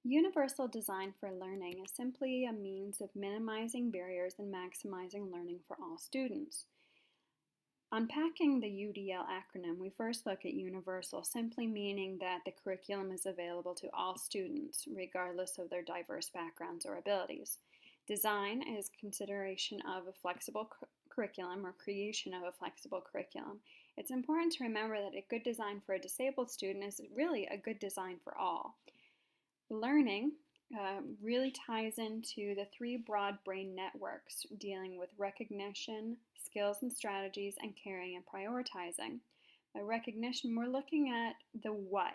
Universal design for learning is simply a means of minimizing barriers and maximizing learning for all students. Unpacking the UDL acronym, we first look at universal, simply meaning that the curriculum is available to all students, regardless of their diverse backgrounds or abilities. Design is consideration of a flexible curriculum or creation of a flexible curriculum. It's important to remember that a good design for a disabled student is really a good design for all. Learning really ties into the three broad brain networks dealing with recognition, skills and strategies, and caring and prioritizing. By recognition, we're looking at the what,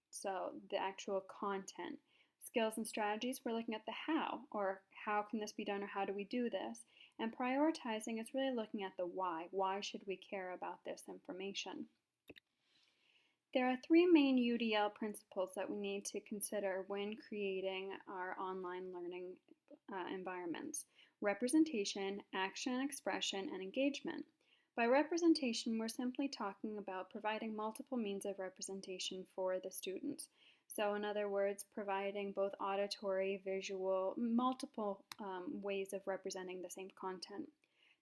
so the actual content. Skills and strategies, we're looking at the how, or how can this be done, or how do we do this? And prioritizing is really looking at the why. Why should we care about this information? There are three main UDL principles that we need to consider when creating our online learning environments: representation, action and expression, and engagement. By representation, we're simply talking about providing multiple means of representation for the students. So in other words, providing both auditory, visual, multiple ways of representing the same content.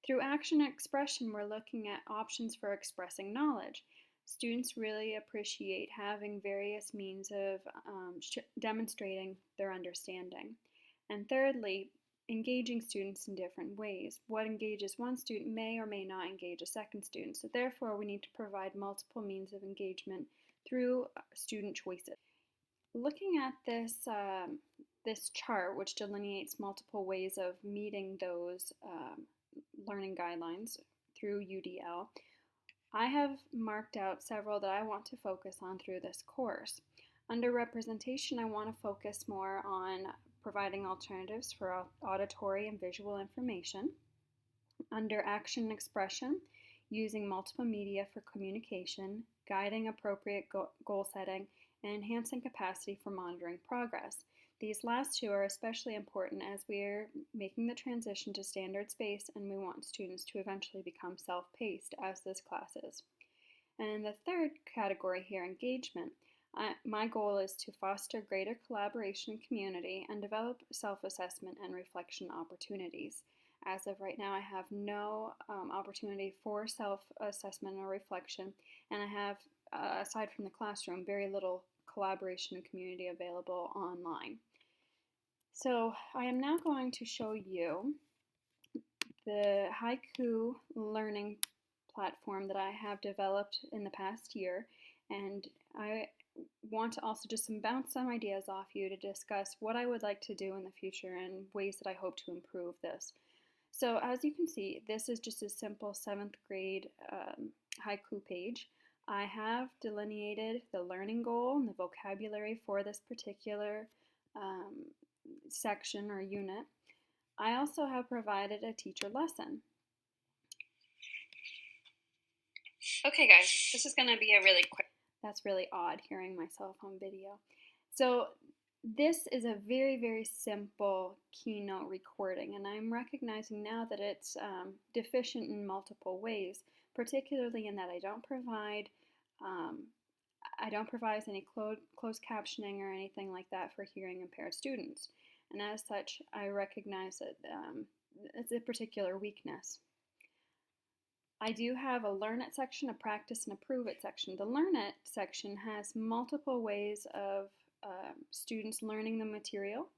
Through action and expression, we're looking at options for expressing knowledge. Students really appreciate having various means of demonstrating their understanding. And thirdly, engaging students in different ways. What engages one student may or may not engage a second student. So therefore, we need to provide multiple means of engagement through student choices. Looking at this chart, which delineates multiple ways of meeting those learning guidelines through UDL, I have marked out several that I want to focus on through this course. Under representation, I want to focus more on providing alternatives for auditory and visual information. Under action and expression, using multiple media for communication, guiding appropriate goal setting, and enhancing capacity for monitoring progress. These last two are especially important as we are making the transition to standards-based, and we want students to eventually become self-paced as this class is. And in the third category here, engagement, my goal is to foster greater collaboration and community and develop self-assessment and reflection opportunities. As of right now, I have no opportunity for self-assessment or reflection, and I have, aside from the classroom, very little collaboration and community available online. So I am now going to show you the Haiku learning platform that I have developed in the past year, and I want to also just bounce some ideas off you to discuss what I would like to do in the future and ways that I hope to improve this. So as you can see, this is just a simple 7th grade haiku page. I have delineated the learning goal and the vocabulary for this particular section or unit. I also have provided a teacher lesson. Okay guys, this is going to be a really quick, that's really odd hearing myself on video. So this is a very, very simple keynote recording, and I'm recognizing now that it's deficient in multiple ways, particularly in that I don't provide any closed captioning or anything like that for hearing impaired students. And as such, I recognize that it's a particular weakness. I do have a Learn It section, a Practice and a Prove It section. The Learn It section has multiple ways of students learning the material.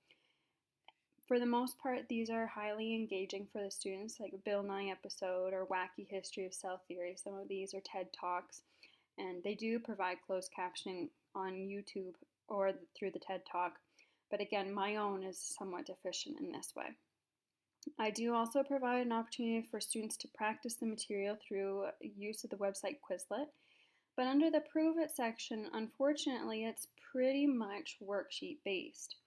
For the most part, these are highly engaging for the students, like a Bill Nye episode or Wacky History of Cell Theory. Some of these are TED Talks, and they do provide closed captioning on YouTube or through the TED Talk. But again, my own is somewhat deficient in this way. I do also provide an opportunity for students to practice the material through use of the website Quizlet. But under the Prove It section, unfortunately, it's pretty much worksheet based.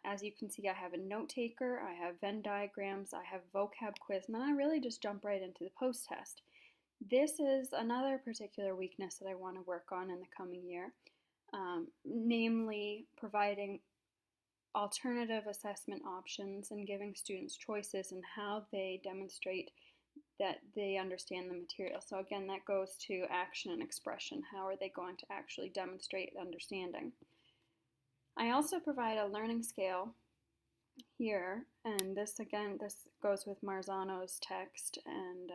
As you can see, I have a note taker, I have Venn diagrams, I have vocab quiz, and then I really just jump right into the post test. This is another particular weakness that I want to work on in the coming year, namely providing alternative assessment options and giving students choices in how they demonstrate that they understand the material. So again, that goes to action and expression. How are they going to actually demonstrate understanding? I I also provide a learning scale here, and this goes with Marzano's text, and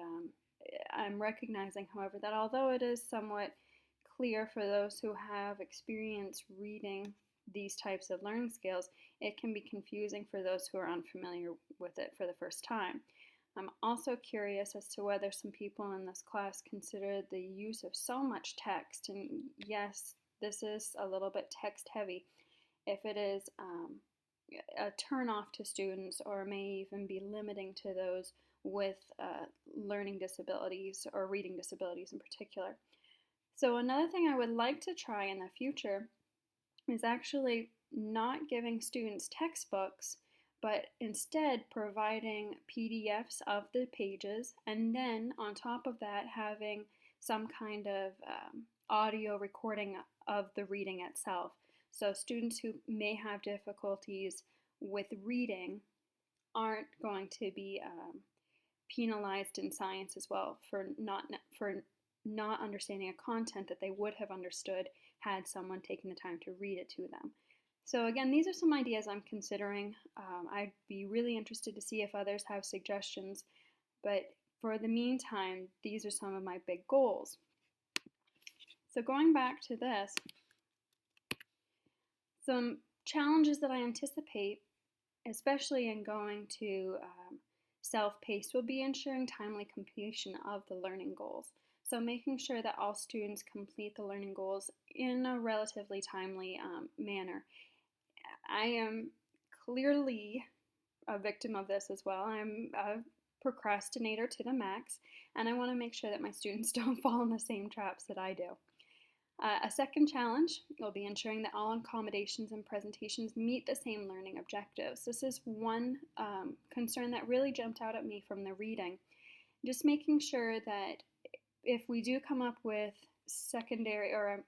I'm recognizing, however, that although it is somewhat clear for those who have experience reading these types of learning scales, it can be confusing for those who are unfamiliar with it for the first time. I'm also curious as to whether some people in this class consider the use of so much text, and yes, this is a little bit text heavy, if it is a turn off to students, or may even be limiting to those with learning disabilities or reading disabilities in particular. So another thing I would like to try in the future is actually not giving students textbooks, but instead providing PDFs of the pages, and then on top of that having some kind of audio recording of the reading itself. So students who may have difficulties with reading aren't going to be penalized in science as well for not understanding a content that they would have understood had someone taken the time to read it to them. So again, these are some ideas I'm considering. I'd be really interested to see if others have suggestions, but for the meantime, these are some of my big goals. So going back to this, some challenges that I anticipate, especially in going to self-paced, will be ensuring timely completion of the learning goals. So making sure that all students complete the learning goals in a relatively timely manner. I am clearly a victim of this as well. I'm a procrastinator to the max, and I want to make sure that my students don't fall in the same traps that I do. A second challenge will be ensuring that all accommodations and presentations meet the same learning objectives. This is one concern that really jumped out at me from the reading. Just making sure that if we do come up with secondary or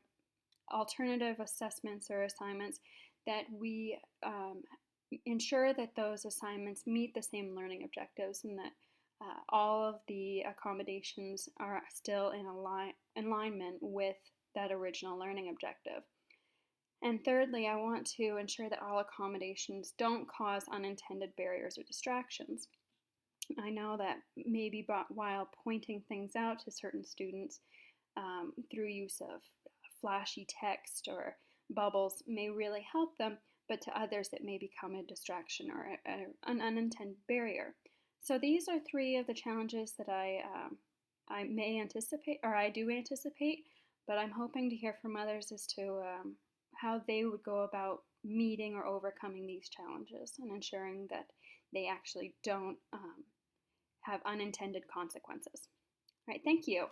alternative assessments or assignments, that we ensure that those assignments meet the same learning objectives, and that all of the accommodations are still in alignment with that original learning objective. And thirdly, I want to ensure that all accommodations don't cause unintended barriers or distractions. I know that maybe while pointing things out to certain students through use of flashy text or bubbles may really help them, but to others it may become a distraction or an unintended barrier. So these are three of the challenges that I may anticipate, or I do anticipate, but I'm hoping to hear from others as to how they would go about meeting or overcoming these challenges and ensuring that they actually don't have unintended consequences. All right, thank you.